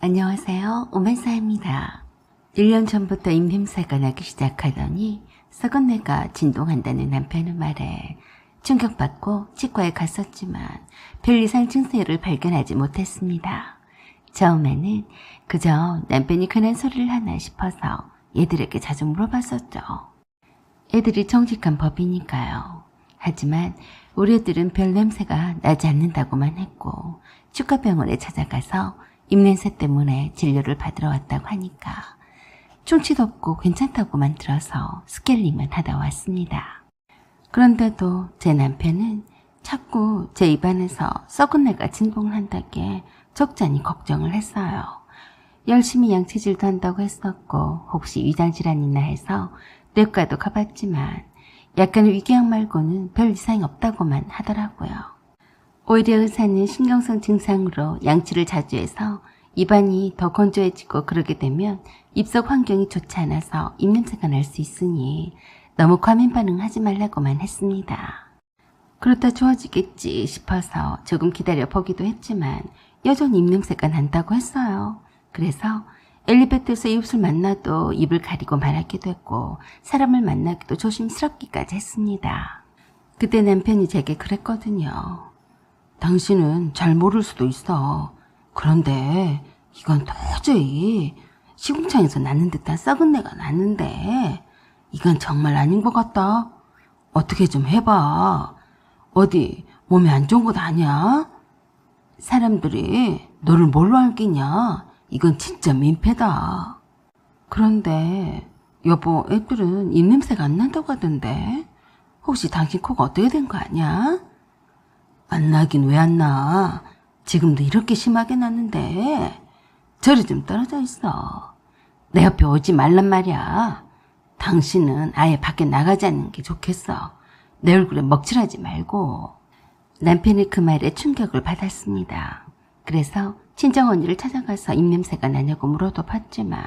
안녕하세요. 오만사입니다. 1년 전부터 입냄새가 나기 시작하더니 썩은 뇌가 진동한다는 남편의 말에 충격받고 치과에 갔었지만 별 이상 증세를 발견하지 못했습니다. 처음에는 그저 남편이 괜한 소리를 하나 싶어서 얘들에게 자주 물어봤었죠. 애들이 정직한 법이니까요. 하지만 우리 애들은 별 냄새가 나지 않는다고만 했고 치과병원에 찾아가서 입냄새 때문에 진료를 받으러 왔다고 하니까 충치도 없고 괜찮다고만 들어서 스케일링만 하다 왔습니다. 그런데도 제 남편은 자꾸 제 입안에서 썩은 내가 진동을 한다기에 적잖이 걱정을 했어요. 열심히 양치질도 한다고 했었고 혹시 위장질환이나 해서 뇌과도 가봤지만 약간의 위궤양 말고는 별 이상이 없다고만 하더라고요. 오히려 의사는 신경성 증상으로 양치를 자주 해서 입안이 더 건조해지고 그러게 되면 입속 환경이 좋지 않아서 입냄새가 날 수 있으니 너무 과민 반응하지 말라고만 했습니다. 그렇다 좋아지겠지 싶어서 조금 기다려 보기도 했지만 여전히 입냄새가 난다고 했어요. 그래서 엘리베이터에서 이웃을 만나도 입을 가리고 말하기도 했고 사람을 만나기도 조심스럽기까지 했습니다. 그때 남편이 제게 그랬거든요. 당신은 잘 모를 수도 있어. 그런데 이건 도저히 시궁창에서 나는 듯한 썩은 내가 나는데 이건 정말 아닌 것 같다. 어떻게 좀 해봐. 어디 몸에 안 좋은 것 아니야? 사람들이 너를 뭘로 알겠냐? 이건 진짜 민폐다. 그런데 여보, 애들은 입냄새가 안 난다고 하던데 혹시 당신 코가 어떻게 된 거 아니야? 안 나긴 왜 안 나? 지금도 이렇게 심하게 났는데 저리 좀 떨어져 있어. 내 옆에 오지 말란 말이야. 당신은 아예 밖에 나가지 않는 게 좋겠어. 내 얼굴에 먹칠하지 말고. 남편이 그 말에 충격을 받았습니다. 그래서 친정언니를 찾아가서 입냄새가 나냐고 물어도 봤지만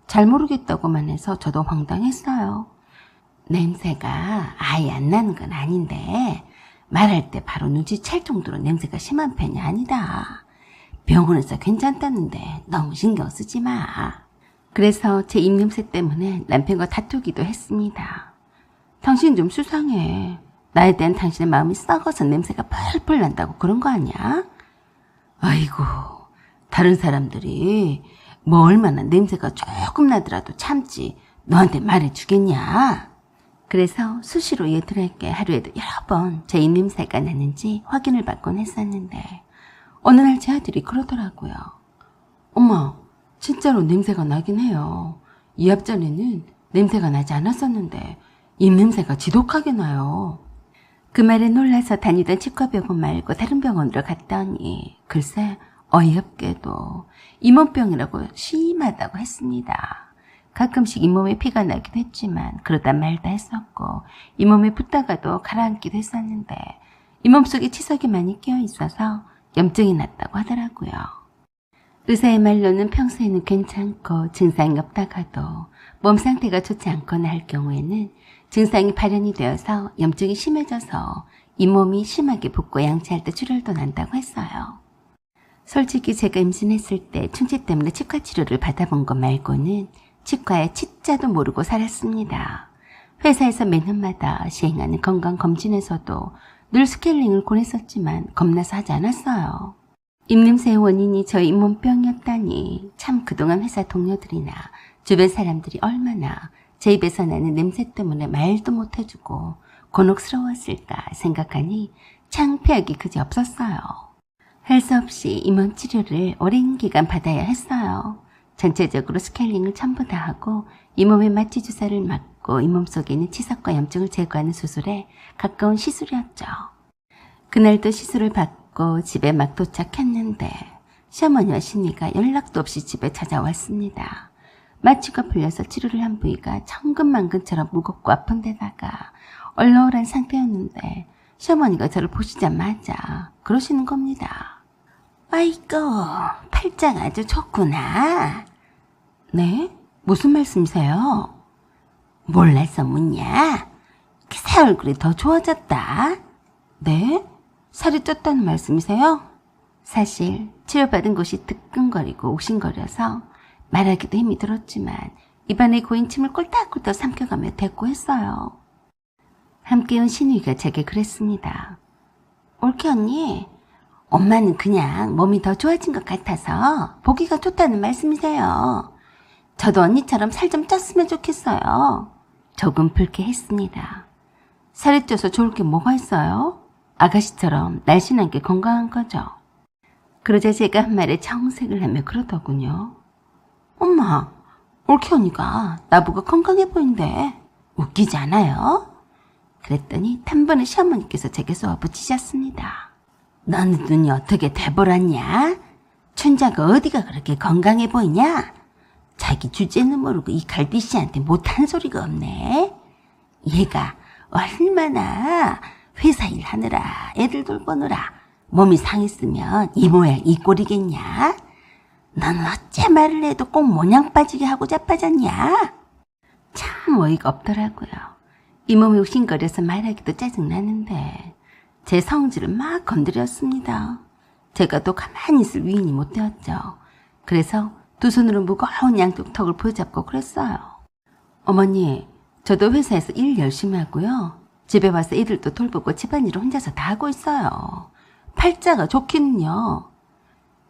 잘 모르겠다고만 해서 저도 황당했어요. 냄새가 아예 안 나는 건 아닌데 말할 때 바로 눈치챌 정도로 냄새가 심한 편이 아니다. 병원에서 괜찮다는데 너무 신경 쓰지 마. 그래서 제 입냄새 때문에 남편과 다투기도 했습니다. 당신 좀 수상해. 나에 대한 당신의 마음이 썩어서 냄새가 펄펄 난다고 그런 거 아니야? 아이고, 다른 사람들이 뭐 얼마나 냄새가 조금 나더라도 참지 너한테 말해주겠냐? 그래서 수시로 얘들에게 하루에도 여러 번 제 입냄새가 나는지 확인을 받곤 했었는데 어느 날 제 아들이 그러더라고요. 엄마, 진짜로 냄새가 나긴 해요. 이 앞전에는 냄새가 나지 않았었는데 입냄새가 지독하게 나요. 그 말에 놀라서 다니던 치과병원 말고 다른 병원으로 갔더니 글쎄 어이없게도 잇몸병이라고 심하다고 했습니다. 가끔씩 잇몸에 피가 나기도 했지만 그러다 말다 했었고 잇몸에 붓다가도 가라앉기도 했었는데 잇몸 속에 치석이 많이 끼어 있어서 염증이 났다고 하더라고요. 의사의 말로는 평소에는 괜찮고 증상이 없다가도 몸 상태가 좋지 않거나 할 경우에는 증상이 발현이 되어서 염증이 심해져서 잇몸이 심하게 붓고 양치할 때 출혈도 난다고 했어요. 솔직히 제가 임신했을 때 충치 때문에 치과 치료를 받아본 것 말고는 치과에 치자도 모르고 살았습니다. 회사에서 매년마다 시행하는 건강검진에서도 늘 스케일링을 권했었지만 겁나서 하지 않았어요. 입냄새의 원인이 저희 잇몸병이었다니 참 그동안 회사 동료들이나 주변 사람들이 얼마나 제 입에서 나는 냄새 때문에 말도 못해주고 곤혹스러웠을까 생각하니 창피하기 그지없었어요. 할 수 없이 잇몸 치료를 오랜 기간 받아야 했어요. 전체적으로 스케일링을 전부 다 하고 잇몸에 마취 주사를 맞고 잇몸 속에 있는 치석과 염증을 제거하는 수술에 가까운 시술이었죠. 그날도 시술을 받고 집에 막 도착했는데 시어머니와 신이가 연락도 없이 집에 찾아왔습니다. 마취가 풀려서 치료를 한 부위가 천근만근처럼 무겁고 아픈 데다가 얼얼한 상태였는데 시어머니가 저를 보시자마자 그러시는 겁니다. 아이고, 팔짱 아주 좋구나. 네? 무슨 말씀이세요? 몰라서 묻냐? 새 얼굴이 더 좋아졌다. 네? 살이 쪘다는 말씀이세요? 사실 치료받은 곳이 뜨끔거리고 욱신거려서 말하기도 힘이 들었지만 입안에 고인 침을 꼴딱꼴딱 삼켜가며 대꾸했어요. 함께 온 신우이가 제게 그랬습니다. 옳게 언니, 엄마는 그냥 몸이 더 좋아진 것 같아서 보기가 좋다는 말씀이세요. 저도 언니처럼 살 좀 쪘으면 좋겠어요. 조금 불쾌했습니다. 살이 쪄서 좋을 게 뭐가 있어요? 아가씨처럼 날씬한 게 건강한 거죠. 그러자 제가 한 말에 정색을 하며 그러더군요. 엄마, 옳게 언니가 나보고 건강해 보인대. 웃기지 않아요? 그랬더니 단번에 시어머니께서 제게 쏘아붙이셨습니다. 너는 눈이 어떻게 돼버렸냐? 춘자가 어디가 그렇게 건강해 보이냐? 자기 주제는 모르고 이 갈비씨한테 못한 소리가 없네. 얘가 얼마나 회사 일하느라 애들 돌보느라 몸이 상했으면 이 모양 이 꼴이겠냐? 넌 어째 말을 해도 꼭 모양 빠지게 하고 자빠졌냐? 참 어이가 없더라고요. 이 몸이 욱신거려서 말하기도 짜증나는데 제 성질을 막 건드렸습니다. 제가 또 가만히 있을 위인이 못 되었죠. 그래서 두 손으로 무거운 양쪽 턱을 부여잡고 그랬어요. 어머니, 저도 회사에서 일 열심히 하고요. 집에 와서 애들도 돌보고 집안일을 혼자서 다 하고 있어요. 팔자가 좋기는요.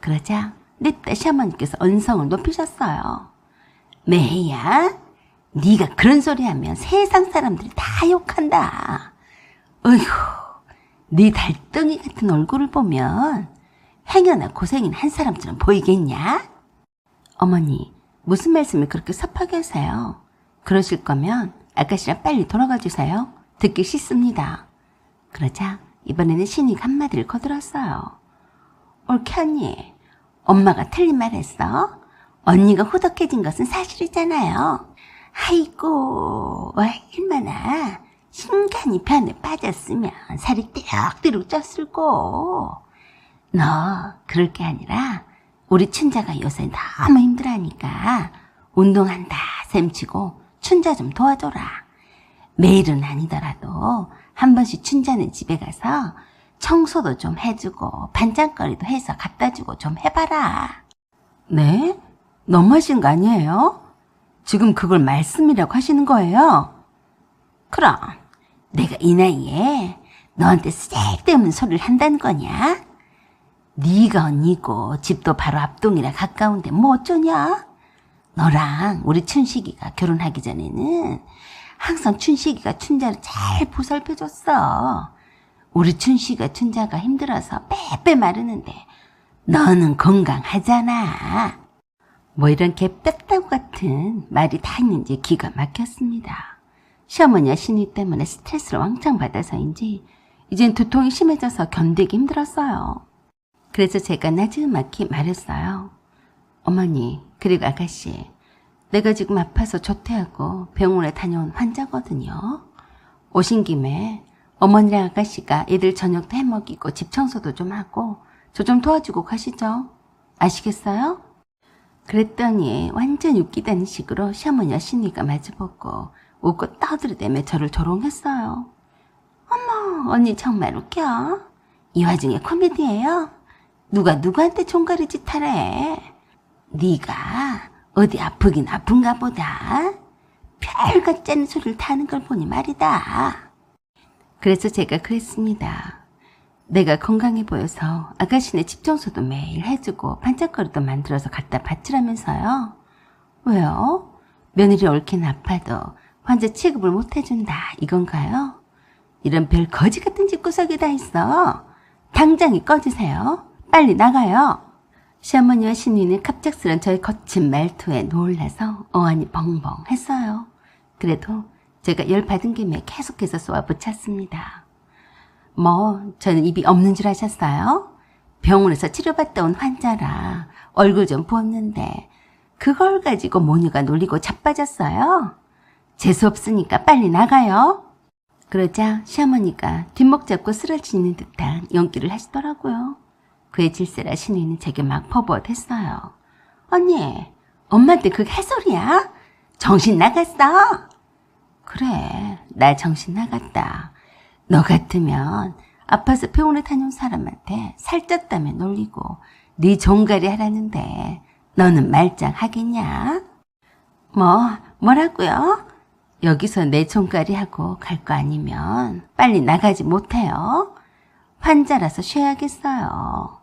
그러자 냈다 시어머니께서 언성을 높이셨어요. 매야, 네가 그런 소리 하면 세상 사람들이 다 욕한다. 어휴, 네 달덩이 같은 얼굴을 보면 행여나 고생인 한 사람처럼 보이겠냐? 어머니, 무슨 말씀을 그렇게 섭하게 하세요? 그러실 거면 아가씨랑 빨리 돌아가 주세요. 듣기 싫습니다. 그러자 이번에는 신이가 한마디를 거들었어요. 옳게 언니, 엄마가 틀린 말 했어? 언니가 후덕해진 것은 사실이잖아요. 아이고, 얼마나 신간이 변에 빠졌으면 살이 띠룩띠룩 쪘을꼬. 너 그럴 게 아니라 우리 춘자가 요새 너무 힘들어하니까 운동한다 셈치고 춘자 좀 도와줘라. 매일은 아니더라도 한 번씩 춘자는 집에 가서 청소도 좀 해주고 반찬거리도 해서 갖다주고 좀 해봐라. 네? 너무하신 거 아니에요? 지금 그걸 말씀이라고 하시는 거예요? 그럼 내가 이 나이에 너한테 쓸데없는 소리를 한다는 거냐? 네가 언니고 집도 바로 앞동이라 가까운데 뭐 어쩌냐? 너랑 우리 춘식이가 결혼하기 전에는 항상 춘식이가 춘자를 잘 보살펴줬어. 우리 춘식이가 춘자가 힘들어서 빼빼 마르는데 너는 건강하잖아. 뭐 이런 개뼈다구 같은 말이 다 있는지 기가 막혔습니다. 시어머니와 신이 때문에 스트레스를 왕창 받아서인지 이젠 두통이 심해져서 견디기 힘들었어요. 그래서 제가 나지막히 말했어요. 어머니, 그리고 아가씨, 내가 지금 아파서 조퇴하고 병원에 다녀온 환자거든요. 오신 김에 어머니랑 아가씨가 애들 저녁도 해먹이고 집 청소도 좀 하고 저 좀 도와주고 가시죠. 아시겠어요? 그랬더니 완전 웃기다는 식으로 시어머니와 신이가 마주보고 웃고 떠들이대며 저를 조롱했어요. 어머, 언니 정말 웃겨. 이 와중에 코미디예요? 누가 누구한테 종가리 짓 하래? 네가 어디 아프긴 아픈가 보다. 별 같지 않은 소리를 타는 걸 보니 말이다. 그래서 제가 그랬습니다. 내가 건강해 보여서 아가씨네 집 청소도 매일 해주고 반찬거리도 만들어서 갖다 바치라면서요. 왜요? 며느리 옳긴 아파도 환자 취급을 못 해준다 이건가요? 이런 별 거지 같은 집구석이 다 있어. 당장이 꺼지세요. 빨리 나가요. 시어머니와 신우이는 갑작스런 저의 거친 말투에 놀라서 어안이 벙벙 했어요. 그래도 제가 열 받은 김에 계속해서 쏘아붙였습니다. 뭐 저는 입이 없는 줄 아셨어요? 병원에서 치료받다 온 환자라 얼굴 좀 부었는데 그걸 가지고 모녀가 놀리고 자빠졌어요. 재수없으니까 빨리 나가요. 그러자 시어머니가 뒷목 잡고 쓰러지는 듯한 연기를 하시더라고요. 그의 질세라 신우이는 제게 막 퍼부어댔어요. 언니, 엄마한테 그게 할소리야? 정신 나갔어? 그래, 나 정신 나갔다. 너 같으면 아파서 병원에 다녀온 사람한테 살쪘다며 놀리고 네 종가리 하라는데 너는 말짱 하겠냐? 뭐라고요? 여기서 내 종가리 하고 갈 거 아니면 빨리 나가지 못해요? 환자라서 쉬어야겠어요.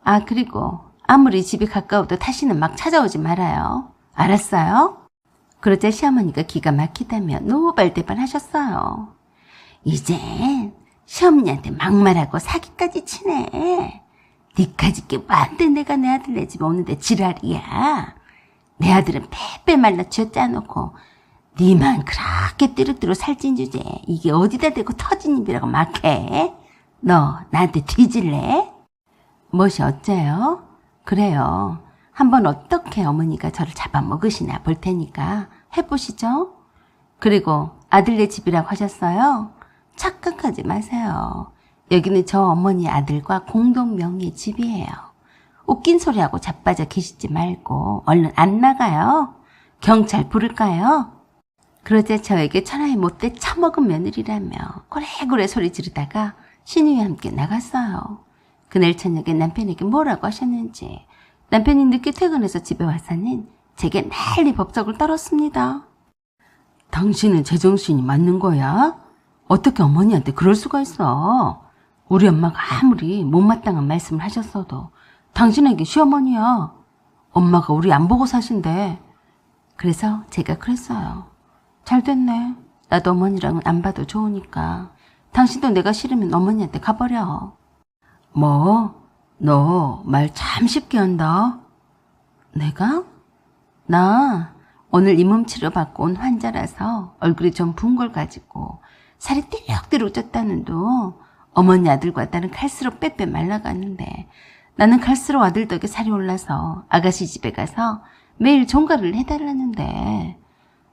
아, 그리고 아무리 집이 가까워도 다시는 막 찾아오지 말아요. 알았어요? 그러자 시어머니가 기가 막히다며 노발대발 하셨어요. 이젠 시어머니한테 막말하고 사기까지 치네. 니까짓 게 뭔데 내가 내 아들네 집 오는데 지랄이야. 내 아들은 빼빼 말라 쥐어 짜놓고 니만 그렇게 띠룩띠룩 살찐 주제 이게 어디다 대고 터진 입이라고 막해? 너 나한테 뒤질래? 무엇이 어째요? 그래요. 한번 어떻게 어머니가 저를 잡아먹으시나 볼 테니까 해보시죠. 그리고 아들네 집이라고 하셨어요? 착각하지 마세요. 여기는 저 어머니 아들과 공동 명의의 집이에요. 웃긴 소리하고 자빠져 계시지 말고 얼른 안 나가요. 경찰 부를까요? 그러자 저에게 천하의 못돼 처먹은 며느리라며 고래고래 소리 지르다가 신우이와 함께 나갔어요. 그날 저녁에 남편에게 뭐라고 하셨는지 남편이 늦게 퇴근해서 집에 와서는 제게 난리 법석을 떨었습니다. 당신은 제정신이 맞는 거야? 어떻게 어머니한테 그럴 수가 있어? 우리 엄마가 아무리 못마땅한 말씀을 하셨어도 당신에게 시어머니야. 엄마가 우리 안 보고 사신대. 그래서 제가 그랬어요. 잘 됐네. 나도 어머니랑은 안 봐도 좋으니까 당신도 내가 싫으면 어머니한테 가버려. 뭐? 너 말 참 쉽게 한다. 내가? 나 오늘 잇몸치료 받고 온 환자라서 얼굴이 좀 부은 걸 가지고 살이 띠룩띠룩 쪘다는 둥 어머니 아들과 딸은 갈수록 빼빼 말라가는데 나는 갈수록 아들 덕에 살이 올라서 아가씨 집에 가서 매일 종가를 해달라는데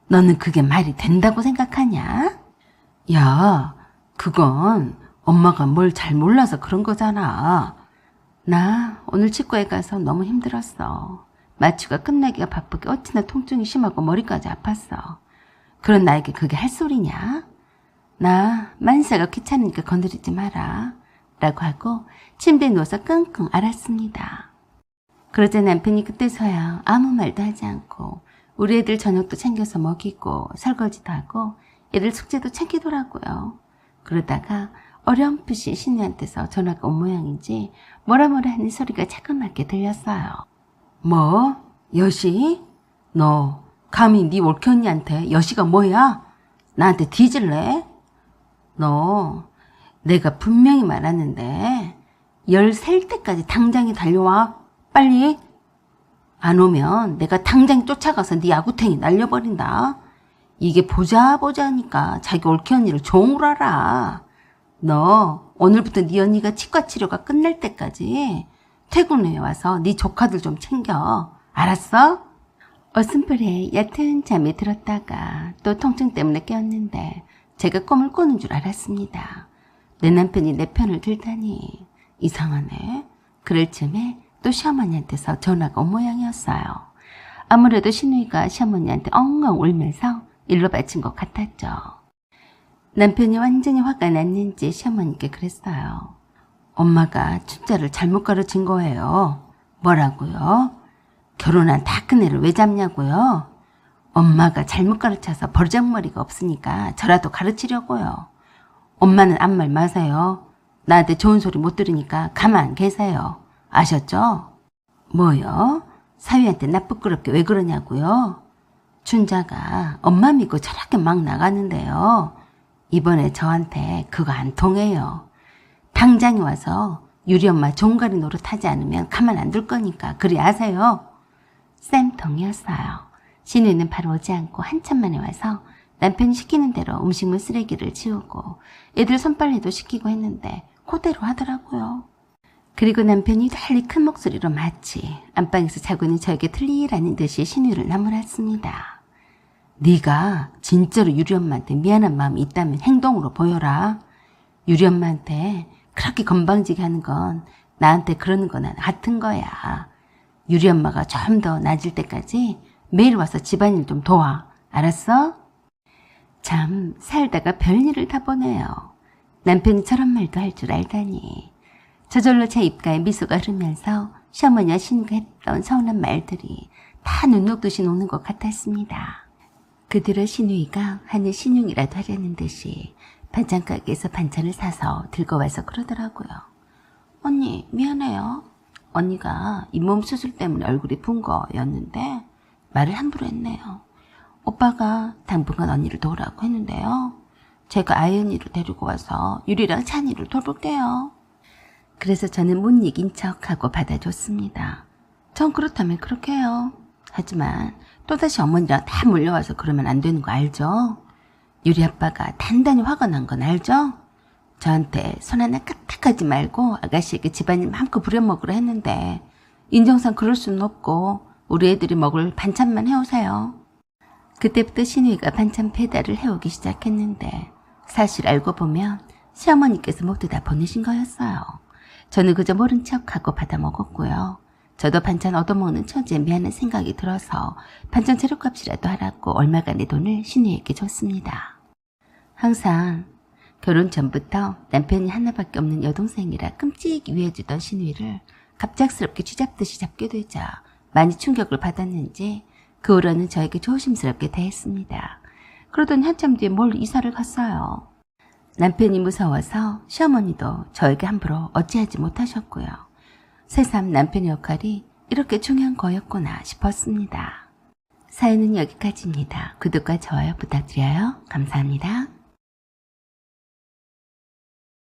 너는 그게 말이 된다고 생각하냐? 야, 그건 엄마가 뭘 잘 몰라서 그런 거잖아. 나 오늘 치과에 가서 너무 힘들었어. 마취가 끝나기가 바쁘게 어찌나 통증이 심하고 머리까지 아팠어. 그런 나에게 그게 할 소리냐? 나 만사가 귀찮으니까 건드리지 마라. 라고 하고 침대에 누워서 끙끙 앓았습니다. 그러자 남편이 그때서야 아무 말도 하지 않고 우리 애들 저녁도 챙겨서 먹이고 설거지도 하고 애들 숙제도 챙기더라고요. 그러다가 어렴풋이 신우한테서 전화가 온 모양인지 뭐라 하는 소리가 차근하게 들렸어요. 뭐? 여시? 너 감히 네 올케언니한테 여시가 뭐야? 나한테 뒤질래? 너 내가 분명히 말하는데 열 셀 때까지 당장에 달려와. 빨리. 안 오면 내가 당장 쫓아가서 네 아구탱이 날려버린다. 이게 보자 하니까 자기 올케언니를 종으로 알아. 너 오늘부터 네 언니가 치과 치료가 끝날 때까지 퇴근 후에 와서 네 조카들 좀 챙겨. 알았어? 어슴풀에 얕은 잠이 들었다가 또 통증 때문에 깨었는데 제가 꿈을 꾸는 줄 알았습니다. 내 남편이 내 편을 들다니 이상하네. 그럴 즈음에 또 시어머니한테서 전화가 온 모양이었어요. 아무래도 신우이가 시어머니한테 엉엉 울면서 일로 바친 것 같았죠. 남편이 완전히 화가 났는지 시어머니께 그랬어요. 엄마가 춘자를 잘못 가르친 거예요. 뭐라고요? 결혼한 다 큰 애를 왜 잡냐고요? 엄마가 잘못 가르쳐서 버르장머리가 없으니까 저라도 가르치려고요. 엄마는 아무 말 마세요. 나한테 좋은 소리 못 들으니까 가만 계세요. 아셨죠? 뭐요? 사위한테 나쁘끄럽게 왜 그러냐고요? 춘자가 엄마 믿고 저렇게 막 나가는데요. 이번에 저한테 그거 안 통해요. 당장에 와서 유리 엄마 종가리 노릇하지 않으면 가만 안 둘 거니까 그리 아세요. 쌤통이었어요. 신우이는 바로 오지 않고 한참 만에 와서 남편이 시키는 대로 음식물 쓰레기를 치우고 애들 손빨래도 시키고 했는데 그대로 하더라고요. 그리고 남편이 달리 큰 목소리로 마치 안방에서 자고 있는 저에게 틀리라는 듯이 신우이를 나무랐습니다. 네가 진짜로 유리 엄마한테 미안한 마음이 있다면 행동으로 보여라. 유리 엄마한테 그렇게 건방지게 하는 건 나한테 그러는 거나 같은 거야. 유리 엄마가 좀 더 나아질 때까지 매일 와서 집안일 좀 도와. 알았어? 참 살다가 별일을 다 보네요. 남편이 저런 말도 할 줄 알다니. 저절로 제 입가에 미소가 흐르면서 시어머니와 신우가 했던 서운한 말들이 다 눈 녹듯이 녹는 것 같았습니다. 그 뒤로 신우이가 하는 신용이라도 하려는 듯이 반찬 가게에서 반찬을 사서 들고 와서 그러더라고요. 언니 미안해요. 언니가 잇몸 수술 때문에 얼굴이 분 거였는데 말을 함부로 했네요. 오빠가 당분간 언니를 도우라고 했는데요. 제가 아연이를 데리고 와서 유리랑 찬이를 돌볼게요. 그래서 저는 못 이긴 척하고 받아줬습니다. 전 그렇다면 그렇게 해요. 하지만 또다시 어머니랑 다 몰려와서 그러면 안 되는 거 알죠? 유리 아빠가 단단히 화가 난 건 알죠? 저한테 손 하나 까딱하지 말고 아가씨에게 집안일 마음껏 부려먹으라 했는데 인정상 그럴 수는 없고 우리 애들이 먹을 반찬만 해오세요. 그때부터 신우이가 반찬 배달을 해오기 시작했는데 사실 알고 보면 시어머니께서 모두 다 보내신 거였어요. 저는 그저 모른 척하고 받아 먹었고요. 저도 반찬 얻어먹는 처지에 미안한 생각이 들어서 반찬 재료값이라도 하라고 얼마간의 돈을 신우이에게 줬습니다. 항상 결혼 전부터 남편이 하나밖에 없는 여동생이라 끔찍이 위해주던 신우이를 갑작스럽게 쥐잡듯이 잡게 되자 많이 충격을 받았는지 그 후로는 저에게 조심스럽게 대했습니다. 그러더니 한참 뒤에 뭘 이사를 갔어요. 남편이 무서워서 시어머니도 저에게 함부로 어찌하지 못하셨고요. 새삼 남편의 역할이 이렇게 중요한 거였구나 싶었습니다. 사연은 여기까지입니다. 구독과 좋아요 부탁드려요. 감사합니다.